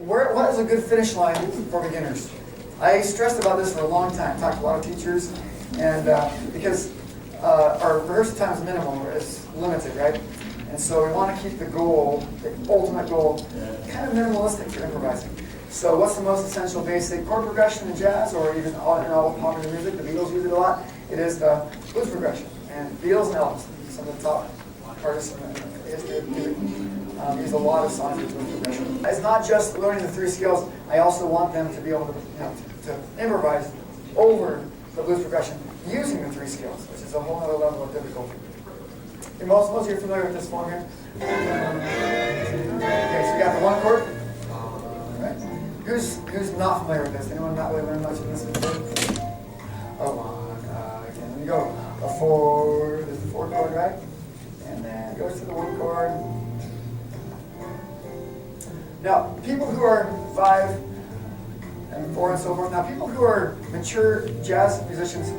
what is a good finish line for beginners? I stressed about this for a long time. Talked to a lot of teachers, and because our rehearsal time is minimal, it's limited, right? And so we want to keep the goal, the ultimate goal, kind of minimalistic for improvising. So what's the most essential basic chord progression in jazz, or even in all popular music? The Beatles use it a lot. It is the blues progression. And Beatles and Elvis, some of the top artists in the history of music, use a lot of songs with blues progression. It's not just learning the three scales. I also want them to be able to improvise over the blues progression using the three scales, which is a whole other level of difficulty. And most of you are familiar with this form here. Okay, so you got the one chord. Right. Who's not familiar with this? Anyone not really learned much of this before? Again, then you go a four. There's the four chord, right? And then it goes to the one chord. Now, people who are 5 and 4 and so forth. Now, people who are mature jazz musicians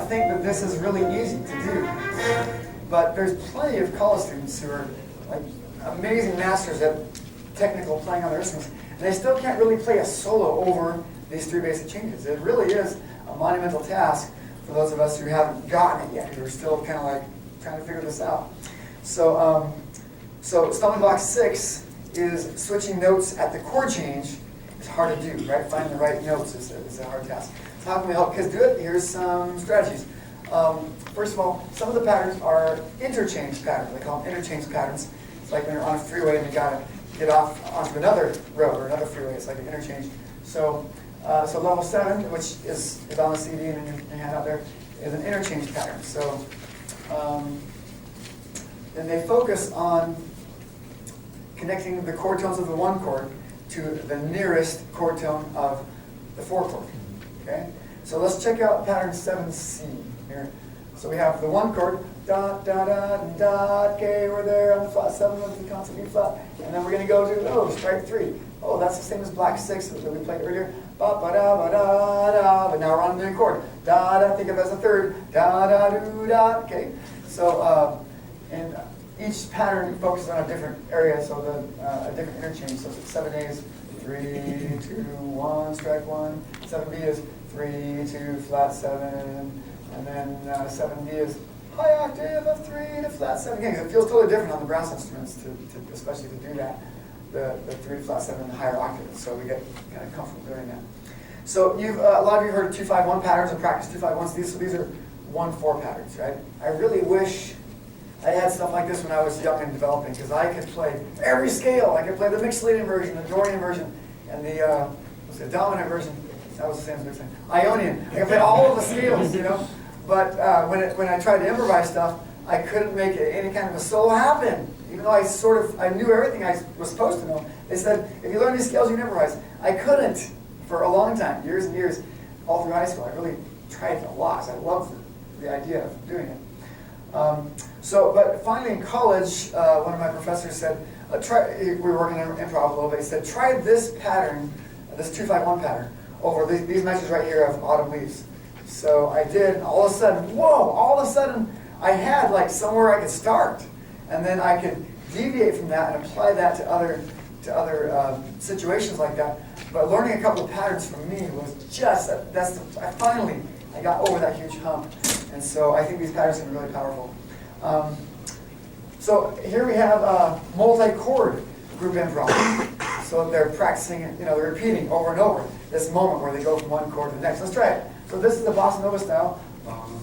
think that this is really easy to do. But there's plenty of college students who are like amazing masters at technical playing on their instruments, and they still can't really play a solo over these three basic changes. It really is a monumental task for those of us who haven't gotten it yet, who are still kind of like trying to figure this out. So, stumbling block 6 is switching notes at the chord change. It's hard to do, right? Finding the right notes is a hard task. So how can we help kids do it? Here's some strategies. First of all, some of the patterns are interchange patterns. They call them interchange patterns. It's like when you're on a freeway and you got to get off onto another road or another freeway. It's like an interchange. So level 7, which is on the CD and in your hand out there, is an interchange pattern. So and they focus on connecting the chord tones of the one chord to the nearest chord tone of the 4 chord. Okay? So let's check out pattern 7C here. So we have the one chord, dot, dot, dot, dot, okay, we're there on the flat 7 with the constant B flat. And then we're going to go to, strike 3. Oh, that's the same as black 6 that we played earlier. Ba, ba, da, ba, da, da. But now we're on the new chord. Da, da, think of it as a third. Da, da, do, da, okay. So, and each pattern focuses on a different area, so a different interchange. So 7A is 3, 2, 1, strike 1. 7B is 3, 2, flat 7. And then 7D is high octave of 3 to flat 7. Again, it feels totally different on the brass instruments, especially to do that, the 3 to flat 7 and the higher octaves. So we get kind of comfortable doing that. So a lot of you have heard of 2-5-1 patterns and practice 2-5-1s. These are 1-4 patterns, right? I really wish I had stuff like this when I was young and developing, because I could play every scale. I could play the Mixolydian version, the Dorian version, and the dominant version. That was the same as Mixolydian. Ionian. I could play all of the scales, But when I tried to improvise stuff, I couldn't make any kind of a solo happen. Even though I knew everything I was supposed to know. They said, if you learn these scales, you can improvise. I couldn't for a long time, years and years, all through high school. I really tried a lot. I loved the idea of doing it. But finally in college, one of my professors said, we were working on improv a little bit. He said, try this pattern, this 2-5-1 pattern, over these measures right here of autumn leaves. So I did, and all of a sudden, I had like somewhere I could start, and then I could deviate from that and apply that to other situations like that. But learning a couple of patterns for me was just I got over that huge hump, and so I think these patterns are really powerful. So here we have multi-chord group improv. So they're practicing it, they're repeating over and over this moment where they go from one chord to the next. Let's try it. So this is the bossa nova style. Bum,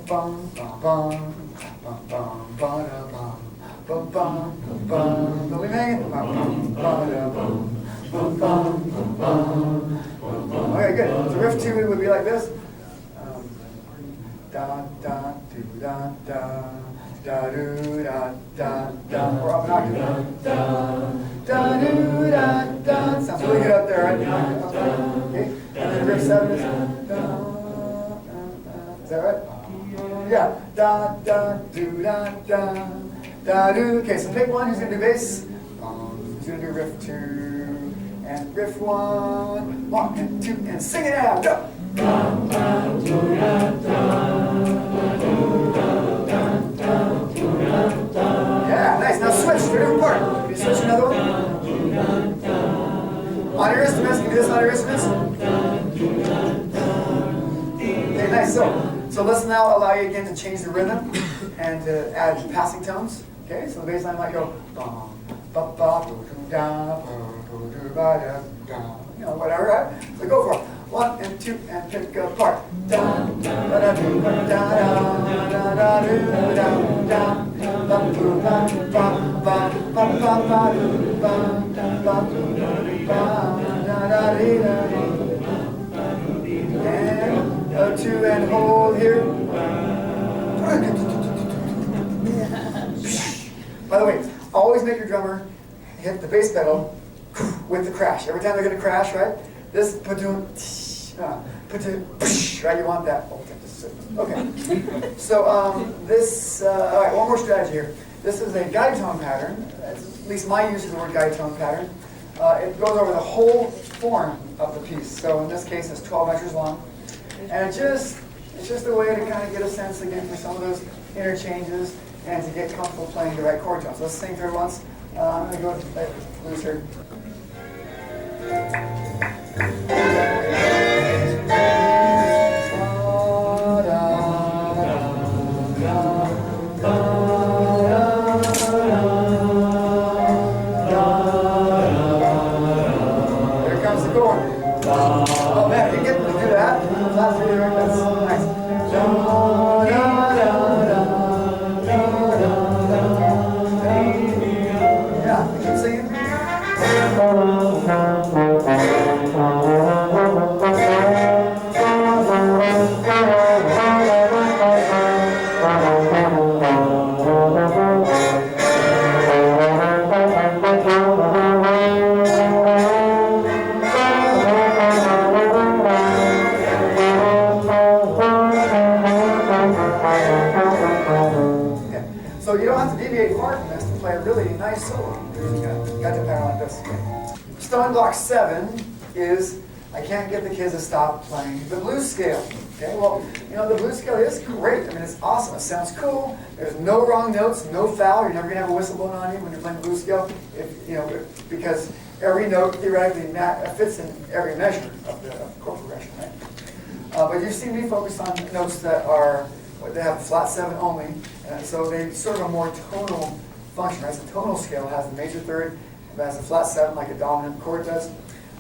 bum, bum, bum, bum, bum, bum, bum, bum, bum. Don't we make it? Bum, bum, bum, bum, bum. Okay, good. So riff 2 would be like this. Da da do da da da do da da da. Or up an octave. Da da do da da. Sounds really good up there, right? Okay. And then riff 7 is da. Is that right? Yeah. Da da do da da da do. Okay, so pick one who's gonna do bass. Who's gonna do riff 2 and riff 1. 1 and 2 and sing it out. Go. Yeah, nice. Now switch to a different part. Can you switch to another one? On your instruments, give me this on your instruments. Okay, nice. So let's now allow you again to change the rhythm and to add passing tones. Okay, so the bass line might go you know, whatever, right? So go for it. 1 and 2 and pick apart. And 2 and hold here. By the way, always make your drummer hit the bass pedal with the crash. Every time they're going to crash, right? This right? You want that. Okay. So this. All right. One more strategy here. This is a guide tone pattern. At least my use of the word guide tone pattern. It goes over the whole form of the piece. So in this case, it's 12 measures long, and it's just a way to kind of get a sense again for some of those interchanges and to get comfortable playing the right chord tones. Let's sing through it once. I'm going to go with the blues here. Here comes the chord. Oh man, you get to do that. That's really right. That's nice. Yeah, keep singing. So you don't have to deviate far from this to play a really nice solo. Got to pattern like this. Stone block 7 is I can't get the kids to stop playing the blues scale. Okay, well, you know, the blues scale is great. I mean, it's awesome. It sounds cool. There's no wrong notes, no foul. You're never going to have a whistle blowing on you when you're playing the blues scale, because every note theoretically fits in every measure of the chord progression, right? But you've seen me focus on notes that have flat 7 only, and so they serve a more tonal function, right? So the tonal scale has the major third, it has a flat 7 like a dominant chord does.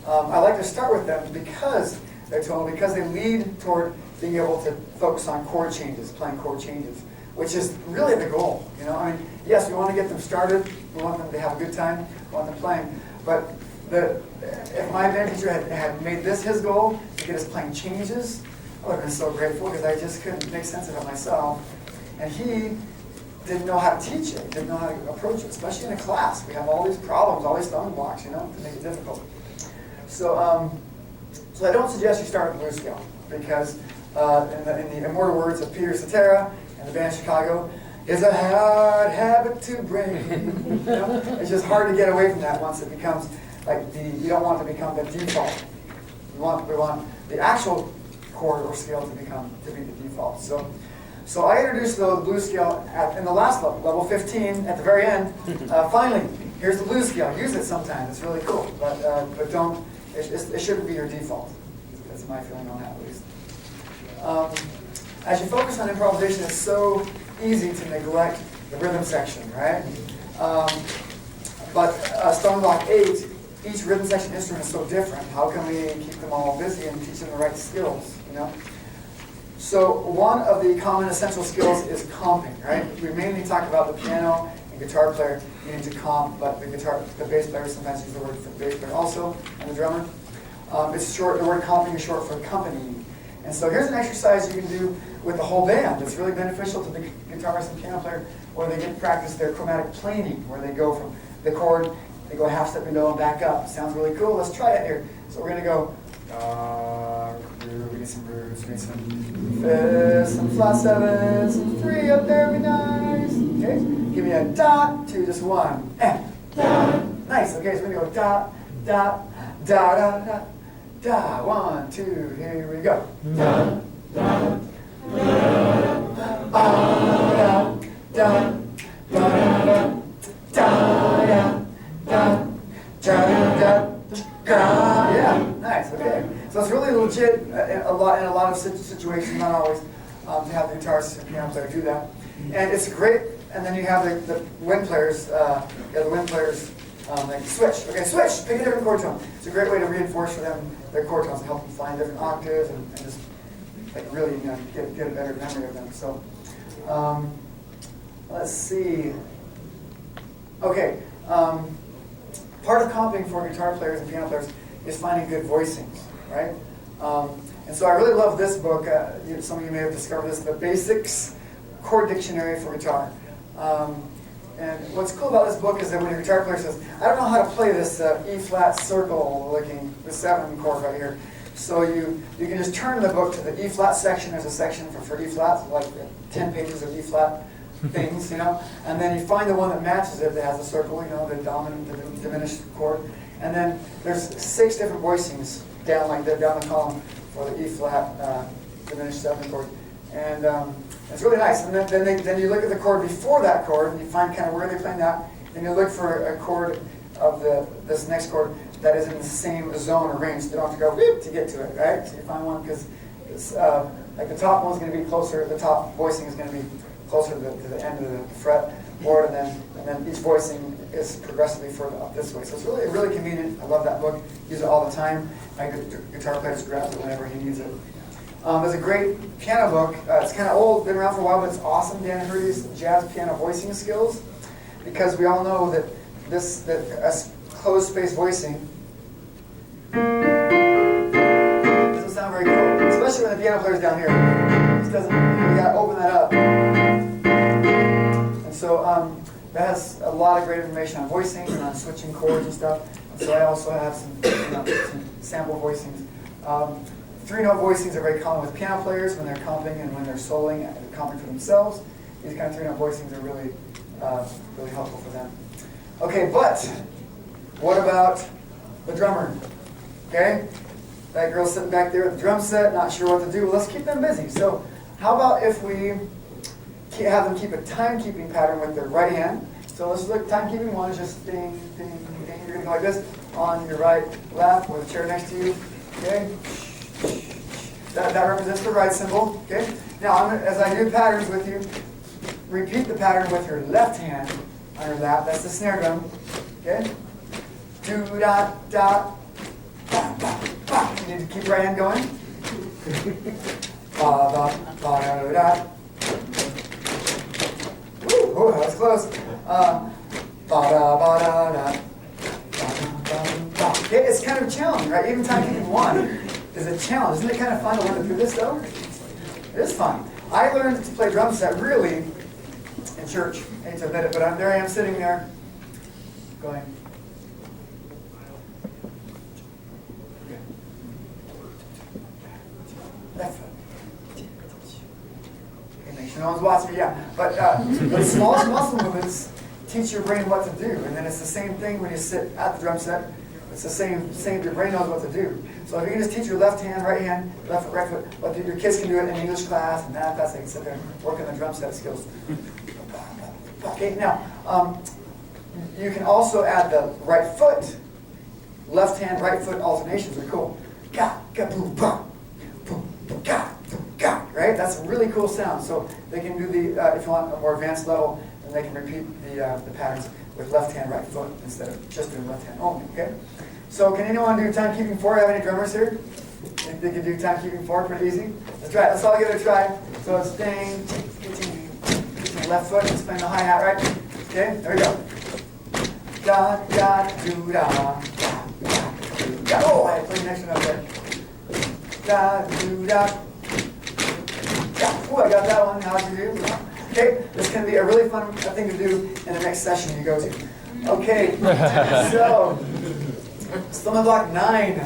I like to start with them because they're tonal, because they lead toward being able to focus on chord changes, playing chord changes, which is really the goal. You know, I mean, yes, we want to get them started, we want them to have a good time, we want them playing, but if my band teacher had made this his goal, to get us playing changes, I would have been so grateful because I just couldn't make sense of it myself. And he didn't know how to teach it, didn't know how to approach it, especially in a class. We have all these problems, all these stumbling blocks, you know, to make it difficult. So I don't suggest you start with blues scale because in the immortal words of Peter Cetera and the band Chicago, it's a hard habit to break. You know? It's just hard to get away from that once it becomes like you don't want it to become the default. We want the actual chord or scale to be the default. So I introduced the blues scale in the last level 15 at the very end. Finally, here's the blues scale. Use it sometimes. It's really cool, but don't. It shouldn't be your default. That's my feeling on that, at least. As you focus on improvisation, it's so easy to neglect the rhythm section, right? But stone block 8, each rhythm section instrument is so different. How can we keep them all busy and teach them the right skills? You know. So one of the common essential skills is comping, right? We mainly talk about the piano and guitar player needing to comp, but the bass player sometimes use the word for the bass player also, and the drummer. It's short. The word comping is short for accompanying. And so here's an exercise you can do with the whole band. It's really beneficial to the guitarist and piano player, where they get to practice their chromatic planing, where they go from the chord, they go a half step below and back up. Sounds really cool. Let's try it here. So we're going to go. We need some roots, we need some fifths, some flat 7s, some 3 up there would be nice. Okay, give me a dot, 2, just 1. Nice. Okay, so we're going to go dot, dot, da, da, da, da. 1, 2, here we go. Da, da, da, da, da, da, da, da, da, da, da, da, Yeah, nice. Okay, so it's really legit in a lot of situations, not always, to have the guitarist and piano player do that, and it's great. And then you have the wind players. The wind players like switch. Okay, switch. Pick a different chord tone. It's a great way to reinforce for them their chord tones and help them find different octaves and just like really get a better memory of them. So let's see. Okay. Part of comping for guitar players and piano players is finding good voicings, right? And so I really love this book. Some of you may have discovered this, The Basics Chord Dictionary for Guitar. And what's cool about this book is that when your guitar player says, I don't know how to play this E-flat circle looking, the 7 chord right here. So you can just turn the book to the E-flat section. There's a section for E-flats, like 10 pages of E-flat things, and then you find the one that matches it, that has a circle, the dominant, the diminished chord, and then there's 6 different voicings down the column for the E-flat diminished 7 chord, and it's really nice. And then you look at the chord before that chord, and you find kind of where they're playing that, and you look for a chord of this next chord that is in the same zone or range. You don't have to go whoop to get to it, right? So you find one because it's like the top one's going to be closer, the top voicing is going to be closer to the end of the fretboard, and then each voicing is progressively further up this way. So it's really convenient. I love that book. Use it all the time. My guitar player just grabs it whenever he needs it. There's a great piano book. It's kind of old, been around for a while, but it's awesome. Dan Hurdy's Jazz Piano Voicing Skills, because we all know that a closed space voicing doesn't sound very cool, especially when the piano player's down here. It just doesn't. You gotta open that up. And so that has a lot of great information on voicing and on switching chords and stuff. And so I also have some sample voicings. 3-note voicings are very common with piano players when they're comping and when they're soloing and comping for themselves. These kind of 3-note voicings are really helpful for them. Okay, but what about the drummer? Okay, that girl sitting back there at the drum set, not sure what to do. Well, let's keep them busy. So how about if we have them keep a timekeeping pattern with their right hand? So let's look, timekeeping one is just ding, ding, ding. You're going to go like this on your right lap with a chair next to you. Okay? That represents the right symbol. Okay? Now, as I do patterns with you, repeat the pattern with your left hand on your lap. That's the snare drum. Okay? Do, dot, dot. Ba, ba, ba. You need to keep your right hand going. Ba, ba, ba, da, da. Oh, that was close. Okay, it's kind of a challenge, right? Even timekeeping one is a challenge. Isn't it kind of fun to learn to do this, though? It is fun. I learned to play drum set really in church. I hate to admit it, but there I am sitting there going. Left foot. Make sure no one's watching me, yeah. But the smallest muscle movements teach your brain what to do. And then it's the same thing when you sit at the drum set. It's the same, your brain knows what to do. So if you can just teach your left hand, right hand, left foot, right foot, but your kids can do it in English class and math class, they can sit there and work on the drum set skills. Okay, now, you can also add the right foot. Left hand, right foot alternations are cool. Ga, ga, boom, bum, boom, ga. Right? That's a really cool sound. So they can do the, if you want a more advanced level, then they can repeat the patterns with left hand, right foot instead of just doing left hand only. Okay? So can anyone do timekeeping 4? Have any drummers here? Think they can do timekeeping 4 pretty easy? Let's try it. Let's all give it a try. So it's ding, ding, ding, left foot. Let's play the hi-hat, right? Okay? There we go. Da, da, do, da, da, da. Oh, I played the next one up there. Da, do, da. Oh, I got that one. How'd you do? Okay, this can be a really fun thing to do in the next session you go to. Okay, so Stumbling Block 9.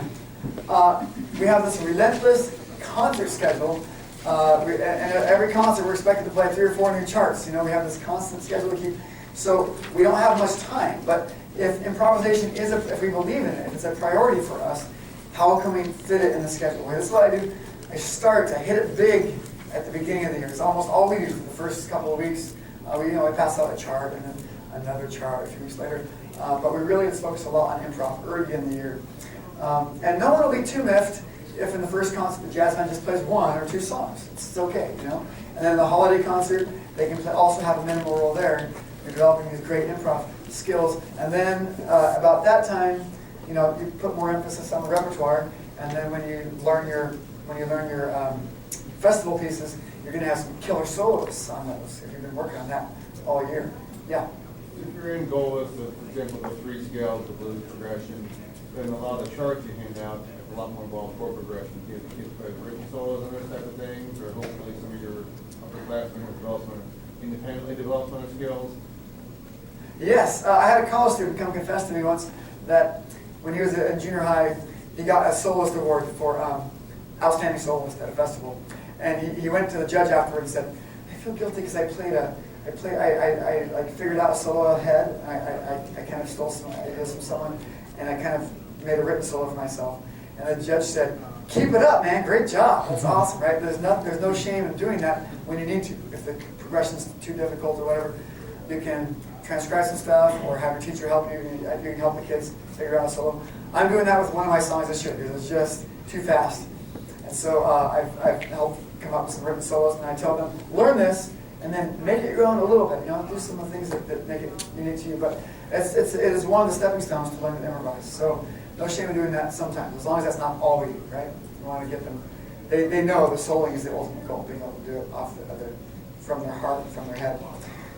We have this relentless concert schedule. And at every concert, we're expected to play 3 or 4 new charts. We have this constant schedule to keep. So we don't have much time. But if improvisation is, if we believe in it, if it's a priority for us, how can we fit it in the schedule? Well, this is what I do. I hit it big at the beginning of the year. It's almost all we do for the first couple of weeks. I pass out a chart and then another chart a few weeks later. but we really just focus a lot on improv early in the year. And no one will be too miffed if in the first concert the jazz band just plays 1 or 2 songs. It's okay, you know. And then the holiday concert, they can also have a minimal role there. You're developing these great improv skills. And then about that time, you know, you put more emphasis on the repertoire. And then when you learn your festival pieces, you're going to have some killer soloists on those if you've been working on that all year. Yeah. If your end goal is to, for example, the 3 scales, the blues progression, then a lot of the charts you hand out have a lot more involved chord progression. Do you have the kids play written solos and those type of things, or hopefully some of your upperclassmen have developed some independently developed some skills? Yes, I had a college student come confess to me once that when he was in junior high, he got a soloist award for outstanding soloist at a festival, and he went to the judge afterward and said, "I feel guilty because I figured out a solo ahead. I kind of stole some ideas from someone, and I kind of made a written solo for myself." And the judge said, "Keep it up, man! Great job! That's awesome, right? There's no shame in doing that when you need to. If the progression's too difficult or whatever, you can transcribe some stuff or have your teacher help you. You can help the kids figure out a solo. I'm doing that with one of my songs this year because it's just too fast, and so I've helped come up with some written solos, and I tell them, learn this. And then make it your own a little bit, you know, do some of the things that make it unique to you. But it is one of the stepping stones to learn to improvise. So no shame in doing that sometimes, as long as that's not all we do, right? You want to get them, they know the soloing is the ultimate goal, being able to do it from their heart and from their head.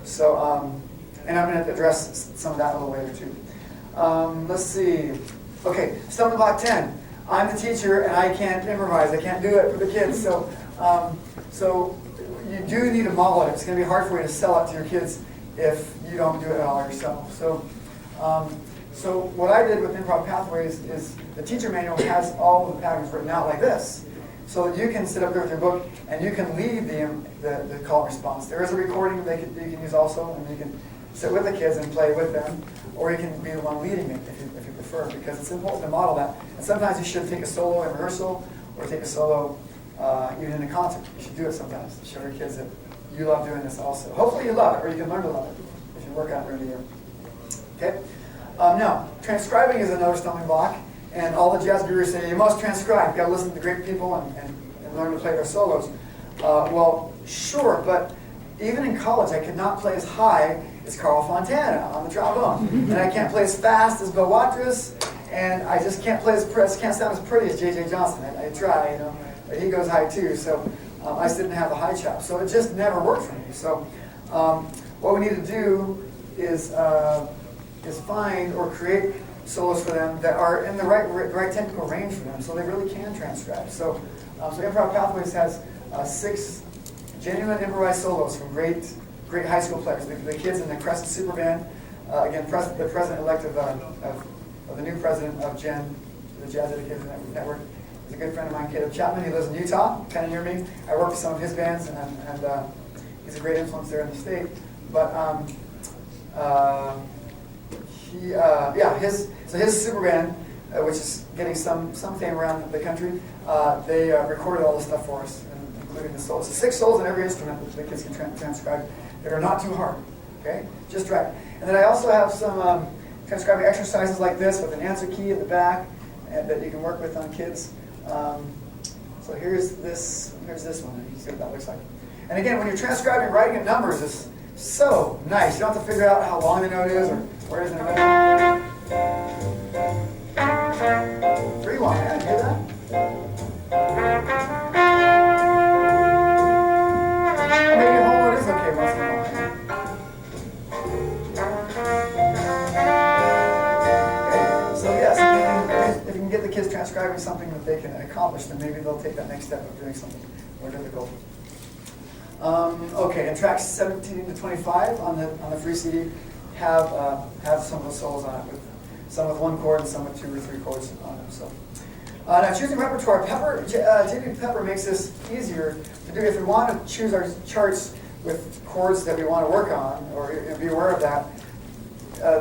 So, and I'm going to address some of that a little later too. Let's see. Okay, stumbling block 10. I'm the teacher and I can't improvise. I can't do it for the kids. So you do need to model it. It's going to be hard for you to sell it to your kids if you don't do it all yourself. So what I did with ImprovPathways is the teacher manual has all of the patterns written out like this, so that you can sit up there with your book and you can lead the call and response. There is a recording that you can use also, and you can sit with the kids and play with them, or you can be the one leading it if you prefer, because it's important to model that. And sometimes you should take a solo in rehearsal or take a solo even in a concert. You should do it sometimes to show your kids that you love doing this also. Hopefully you love it, or you can learn to love it if you work on it during the year. Okay? Now, transcribing is another stumbling block, and all the jazz gurus say you must transcribe. You've got to listen to great people and learn to play their solos. Well, sure, but even in college I could not play as high as Carl Fontana on the trombone, and I can't play as fast as Bill Watrous, and I just can't can't sound as pretty as J.J. Johnson. I try, you know. He goes high too, so I just didn't have the high chop. So it just never worked for me. So what we need to do is find or create solos for them that are in the right technical range for them, so they really can transcribe. So ImprovPathways has 6 genuine improvised solos from great high school players. The kids in the Crescent Super Band, again, the president-elect of the new president of GEN, the Jazz Education Network. He's a good friend of mine, Caleb Chapman. He lives in Utah, kind of near me. I work with some of his bands, and he's a great influence there in the state. But his super band, which is getting some fame around the country, they recorded all the stuff for us, including the solos. So 6 solos in every instrument that the kids can transcribe that are not too hard. Okay, just right. And then I also have some transcribing exercises like this with an answer key in the back that you can work with on kids. So here's this one. You see what that looks like. And again, when you're transcribing, writing in numbers is so nice. You don't have to figure out how long the note is or where it is in the note. 3-1, man. You hear that? Maybe a whole note is okay once in a while. So yes, if you can get the kids transcribing something that they can accomplish, then maybe they'll take that next step of doing something more difficult. Okay, and tracks 17 to 25 on the free CD have some of the solos on it, some with 1 chord and some with 2 or 3 chords on them. So now choosing repertoire, JP Pepper makes this easier to do if we want to choose our charts with chords that we want to work on, or be aware of that.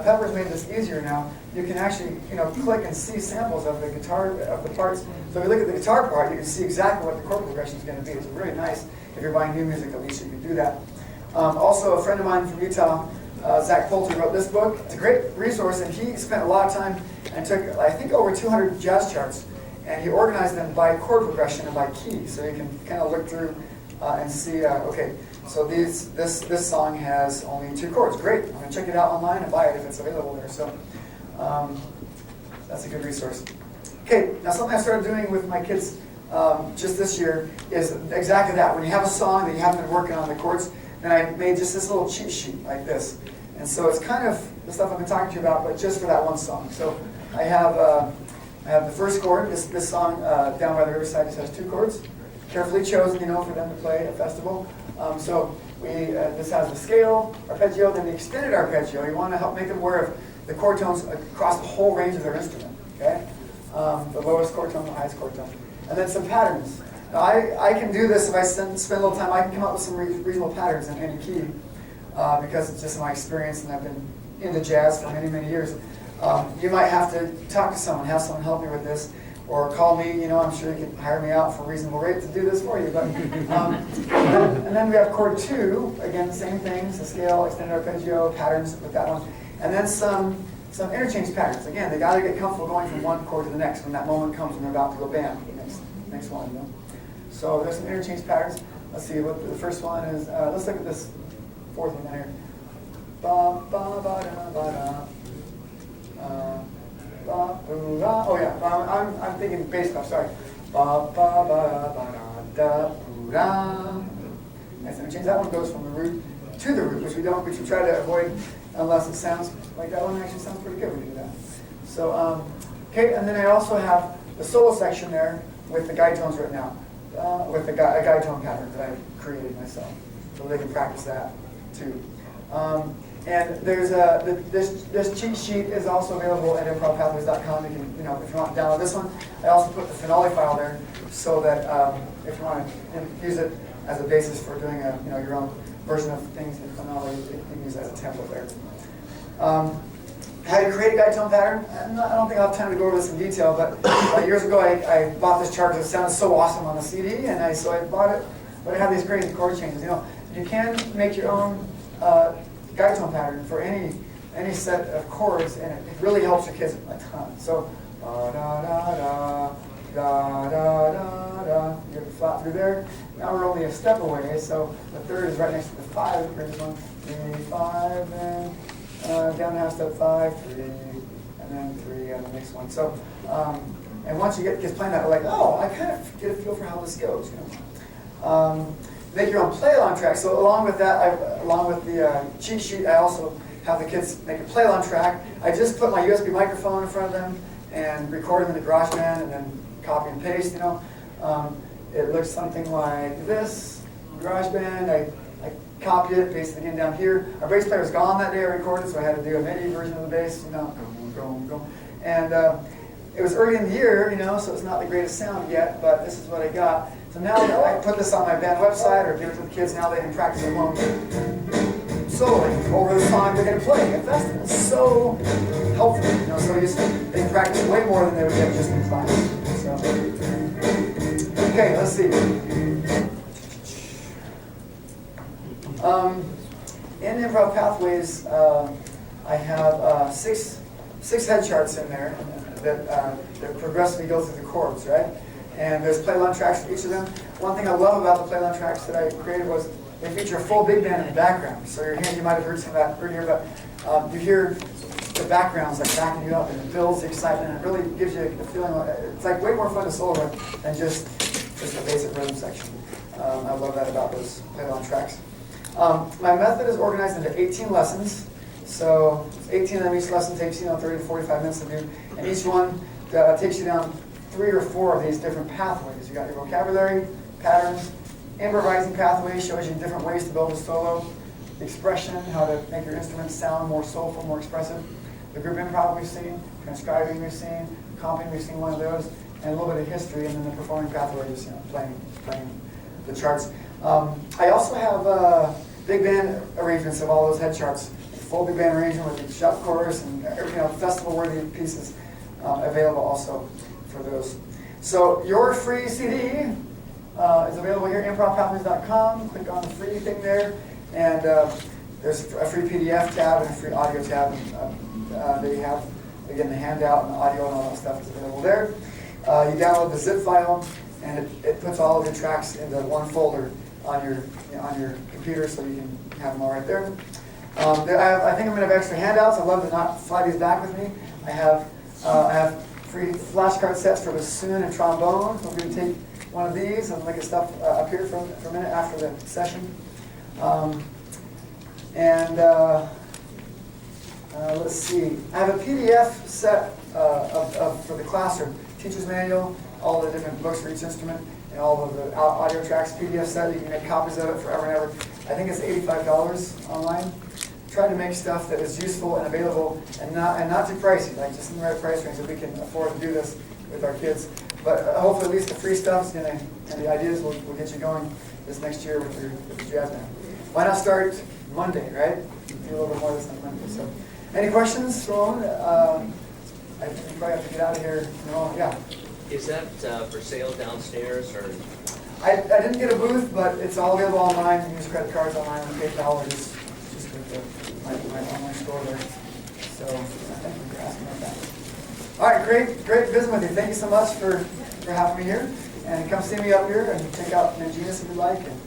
Pepper's made this easier now. You can actually, click and see samples of the guitar, of the parts. So if you look at the guitar part, you can see exactly what the chord progression is going to be. It's really nice. If you're buying new music, at least you can do that. Also, a friend of mine from Utah Zach Poulter wrote this book. It's a great resource, and he spent a lot of time and took, I think, over 200 jazz charts, and he organized them by chord progression and by key, so you can kind of look through and see, okay, so this song has only 2 chords. Great, I'm going to check it out online and buy it if it's available there. So that's a good resource. Okay, now something I started doing with my kids just this year is exactly that. When you have a song that you haven't been working on the chords, then I made just this little cheat sheet like this. And so it's kind of the stuff I've been talking to you about, but just for that one song. So I have the first chord. This song, Down by the Riverside, just has 2 chords. Carefully chosen, for them to play at a festival. So this has the scale, arpeggio, then the extended arpeggio. You want to help make them aware of the chord tones across the whole range of their instrument. Okay, the lowest chord tone, the highest chord tone, and then some patterns. Now I can do this if I spend a little time. I can come up with some reasonable patterns in any key because it's just my experience, and I've been into jazz for many, many years. You might have to talk to someone, have someone help you with this, or call me. I'm sure you can hire me out for a reasonable rate to do this for you. But and then we have chord 2. Again, same things: the scale, extended arpeggio, patterns with that one, and then some interchange patterns. Again, they got to get comfortable going from one chord to the next when that moment comes when they're about to go bam to the next one. So there's some interchange patterns. Let's see what the first one is. Let's look at this 4th one here. Ba ba ba da ba da. Oh yeah, I'm thinking bass clef. Sorry. Ba ba ba ba da da. Nice interchange. That one goes from the root to the root, which we try to avoid unless it sounds like that one actually sounds pretty good when you do that. So okay, and then I also have the solo section there with the guide tones written out, with the guide tone pattern that I created myself, so they can practice that too. And there's this cheat sheet is also available at ImprovPathways.com. You can, if you want to download this one. I also put the finale file there so that if you want to use it as a basis for doing your own version of things in finale, you can use that as a template there. How to create a guide tone pattern? I don't think I'll have time to go over this in detail, but years ago I bought this chart because it sounded so awesome on the CD, and so I bought it. But I have these crazy chord changes. You can make your own guide tone pattern for any set of chords, and it really helps your kids a ton. So da da da da da da da. You get the flat through there. Now we're only a step away, so the 3rd is right next to the 5. Here's 1, 3, 5, and down half step 5, 3, and then 3 on the next one. So and once you get kids playing that, they're like, oh, I kind of get a feel for how this goes. Make your own play-along track. So along with that, along with the cheat sheet, I also have the kids make a play-along track. I just put my USB microphone in front of them and record them in the GarageBand and then copy and paste. It looks something like this. GarageBand, I copy it, paste it again down here. Our bass player was gone that day I recorded, so I had to do a MIDI version of the bass. Go. And it was early in the year, so it's not the greatest sound yet, but this is what I got. So now I put this on my band website or give it to the kids. Now they can practice at home soloing over the song they're going to play at festivals. It's so helpful, so they can practice way more than they would get just in class. So, okay, let's see. In ImprovPathways, I have six head charts in there that progressively go through the chords, right? And there's play-along tracks for each of them. One thing I love about the play-along tracks that I created was they feature a full big band in the background. So you might have heard some of that earlier, but you hear the backgrounds like backing you up, and it builds the excitement. It really gives you the feeling it's like way more fun to solo with than just the basic rhythm section. I love that about those play-along tracks. My method is organized into 18 lessons. So 18 of them, each lesson takes 30 to 45 minutes to do, and each one takes you down 3 or 4 of these different pathways. You got your vocabulary, patterns, improvising pathways shows you different ways to build a solo, expression, how to make your instruments sound more soulful, more expressive. The group improv we've seen, transcribing we've seen, comping we've seen one of those, and a little bit of history, and then the performing pathways, playing the charts. I also have big band arrangements of all those head charts, full big band arrangement with the shot chorus and festival-worthy pieces available also for those. So your free CD is available here at ImprovPathways.com. Click on the free thing there, and There's a free PDF tab and a free audio tab. They have, again, the handout and the audio and all that stuff is available there. You download the zip file, and it puts all of your tracks into one folder on your computer, so you can have them all right there. I think I'm going to have extra handouts. I'd love to not fly these back with me. I have free flashcard sets for bassoon and trombone. So I'm going to take one of these and look at stuff up here for a minute after the session. Let's see. I have a PDF set for the classroom. Teacher's manual, all the different books for each instrument, and all of the audio tracks PDF set. You can make copies of it forever and ever. I think it's $85 online. Try to make stuff that is useful and available and not too pricey, like just in the right price range, so we can afford to do this with our kids. But hopefully at least the free stuff's and the ideas will get you going this next year with your jazz band. Why not start Monday, right? Do a little bit more of this on Monday. So, any questions, Roland? I think you probably have to get out of here. No, yeah. Is that for sale downstairs, or? I didn't get a booth, but it's all available online. You can use credit cards online and PayPal, or just with my online store there. So thank you for asking about that. All right, great visiting with you. Thank you so much for having me here. And come see me up here and check out Nangina's if you like. And